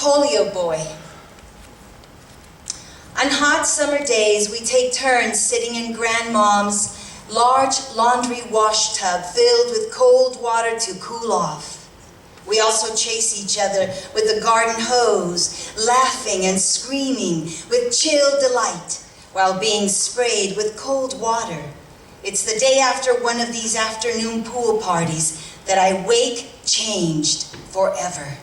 Polio Boy. On hot summer days, we take turns sitting in Grandmom's large laundry wash tub filled with cold water to cool off. We also chase each other with the garden hose, laughing and screaming with chill delight while being sprayed with cold water. It's the day after one of these afternoon pool parties that I wake changed forever.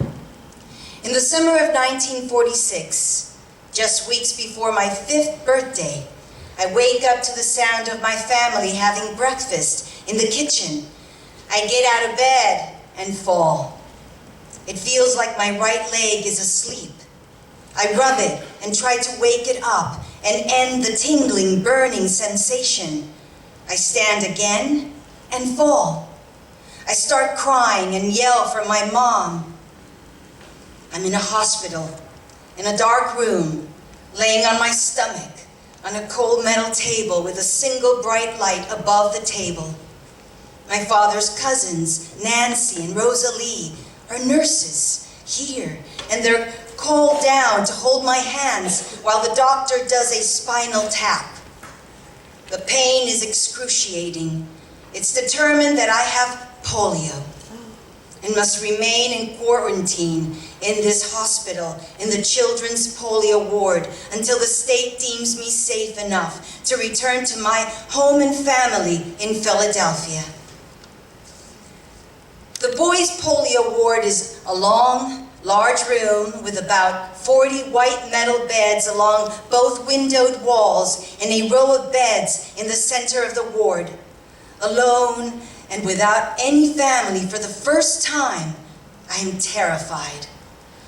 In the summer of 1946, just weeks before my 5th birthday, I wake up to the sound of my family having breakfast in the kitchen. I get out of bed and fall. It feels like my right leg is asleep. I rub it and try to wake it up and end the tingling, burning sensation. I stand again and fall. I start crying and yell for my mom. I'm in a hospital, in a dark room, laying on my stomach, on a cold metal table with a single bright light above the table. My father's cousins, Nancy and Rosalie, are nurses here, and they're called down to hold my hands while the doctor does a spinal tap. The pain is excruciating. It's determined that I have polio and must remain in quarantine in this hospital in the children's polio ward until the state deems me safe enough to return to my home and family in Philadelphia. The boys' polio ward is a long, large room with about 40 white metal beds along both windowed walls and a row of beds in the center of the ward. Alone and without any family for the first time, I am terrified,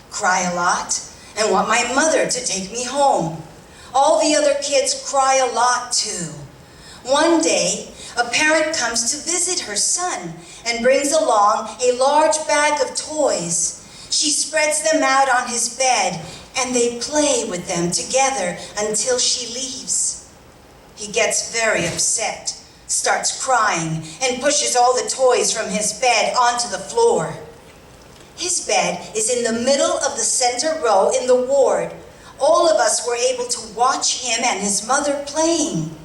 cry a lot, and want my mother to take me home. All the other kids cry a lot too. One day, a parent comes to visit her son and brings along a large bag of toys. She spreads them out on his bed and they play with them together until she leaves. He gets very upset, starts crying, and pushes all the toys from his bed onto the floor. His bed is in the middle of the center row in the ward. All of us were able to watch him and his mother playing,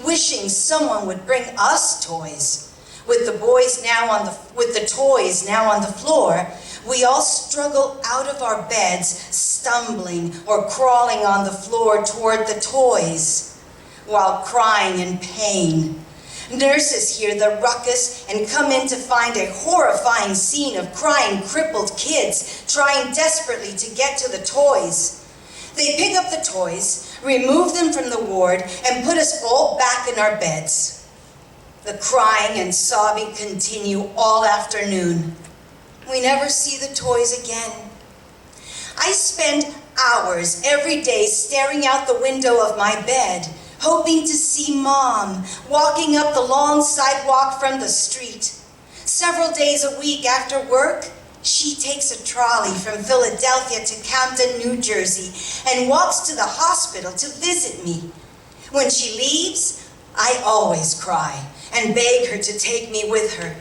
wishing someone would bring us toys. With the toys now on the floor, we all struggle out of our beds, stumbling or crawling on the floor toward the toys, while crying in pain. Nurses hear the ruckus and come in to find a horrifying scene of crying, crippled kids trying desperately to get to the toys. They pick up the toys, remove them from the ward, and put us all back in our beds. The crying and sobbing continue all afternoon. We never see the toys again. I spend hours every day staring out the window of my bed, hoping to see Mom walking up the long sidewalk from the street. Several days a week after work, she takes a trolley from Philadelphia to Camden, New Jersey, and walks to the hospital to visit me. When she leaves, I always cry and beg her to take me with her.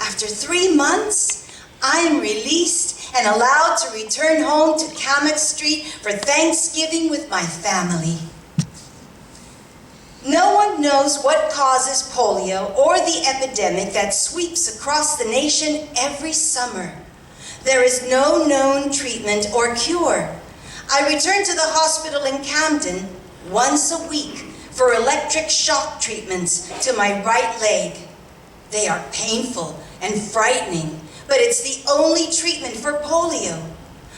After 3 months, I am released and allowed to return home to Kamek Street for Thanksgiving with my family. No one knows what causes polio or the epidemic that sweeps across the nation every summer. There is no known treatment or cure. I return to the hospital in Camden once a week for electric shock treatments to my right leg. They are painful and frightening, but it's the only treatment for polio.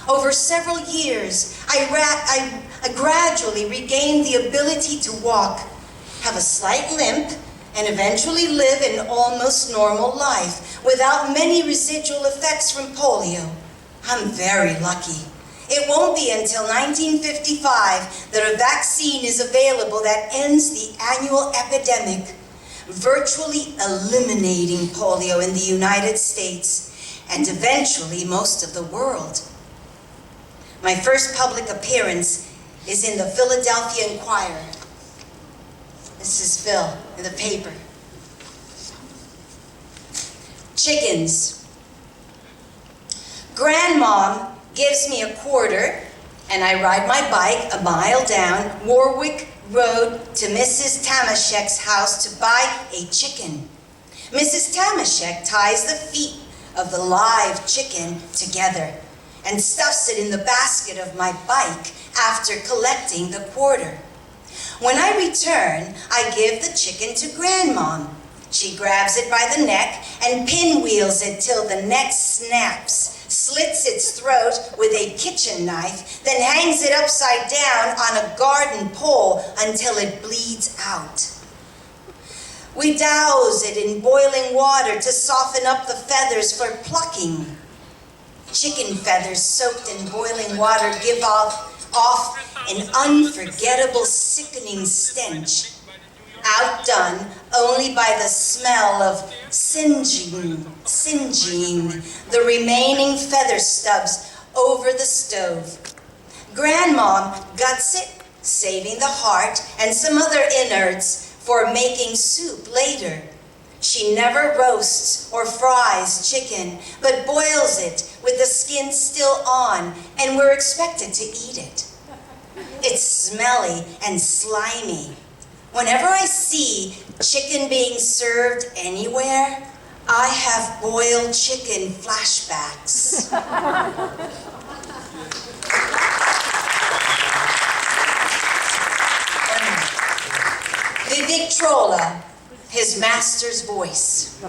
Over several years, I gradually regained the ability to walk, have a slight limp, and eventually live an almost normal life without many residual effects from polio. I'm very lucky. It won't be until 1955 that a vaccine is available that ends the annual epidemic, virtually eliminating polio in the United States and eventually most of the world. My first public appearance is in the Philadelphia Inquirer. This is Phil in the paper. Chickens. Grandmom gives me a quarter, and I ride my bike a mile down Warwick Road to Mrs. Tamashek's house to buy a chicken. Mrs. Tamashek ties the feet of the live chicken together and stuffs it in the basket of my bike after collecting the quarter. When I return, I give the chicken to Grandmom. She grabs it by the neck and pinwheels it till the neck snaps, slits its throat with a kitchen knife, then hangs it upside down on a garden pole until it bleeds out. We douse it in boiling water to soften up the feathers for plucking. Chicken feathers soaked in boiling water give off an unforgettable, sickening stench, outdone only by the smell of singeing the remaining feather stubs over the stove. Grandmom guts it, saving the heart and some other innards for making soup later. She never roasts or fries chicken, but boils it with the skin still on, and we're expected to eat it. It's smelly and slimy. Whenever I see chicken being served anywhere, I have boiled chicken flashbacks. The Victrola, his master's voice.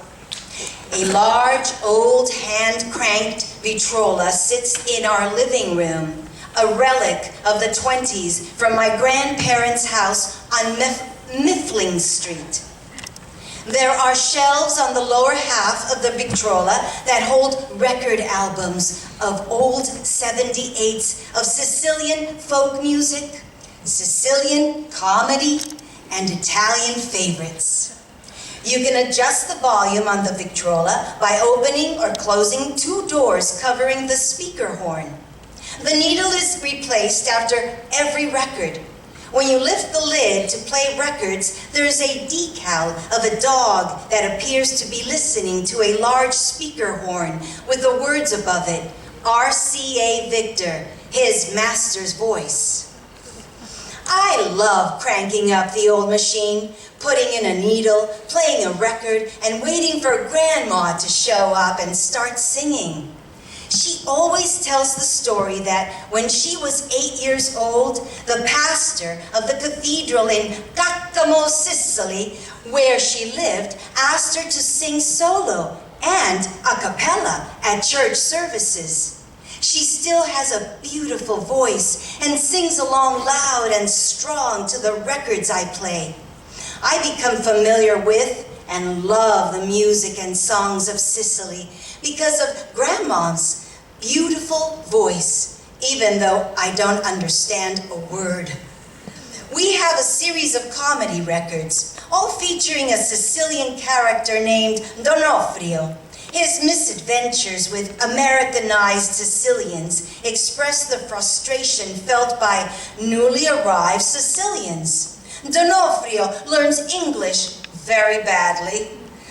A large, old, hand-cranked Victrola sits in our living room, a relic of the 20s from my grandparents' house on Mifflin Street. There are shelves on the lower half of the Victrola that hold record albums of old 78s of Sicilian folk music, Sicilian comedy, and Italian favorites. You can adjust the volume on the Victrola by opening or closing 2 doors covering the speaker horn. The needle is replaced after every record. When you lift the lid to play records, there is a decal of a dog that appears to be listening to a large speaker horn with the words above it, RCA Victor, his master's voice. I love cranking up the old machine, putting in a needle, playing a record, and waiting for Grandma to show up and start singing. She always tells the story that when she was 8 years old, the pastor of the cathedral in Caccamo, Sicily, where she lived, asked her to sing solo and a cappella at church services. She still has a beautiful voice and sings along loud and strong to the records I play. I become familiar with and love the music and songs of Sicily because of Grandma's beautiful voice, even though I don't understand a word. We have a series of comedy records, all featuring a Sicilian character named Donofrio. His misadventures with Americanized Sicilians express the frustration felt by newly arrived Sicilians. Donofrio learns English very badly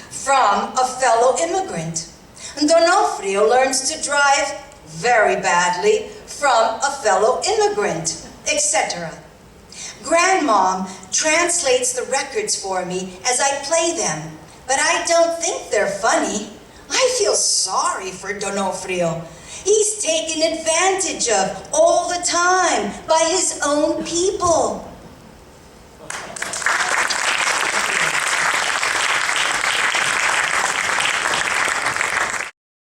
from a fellow immigrant. Donofrio learns to drive very badly from a fellow immigrant, etc. Grandmom translates the records for me as I play them, but I don't think they're funny. I feel sorry for Donofrio. He's taken advantage of all the time by his own people.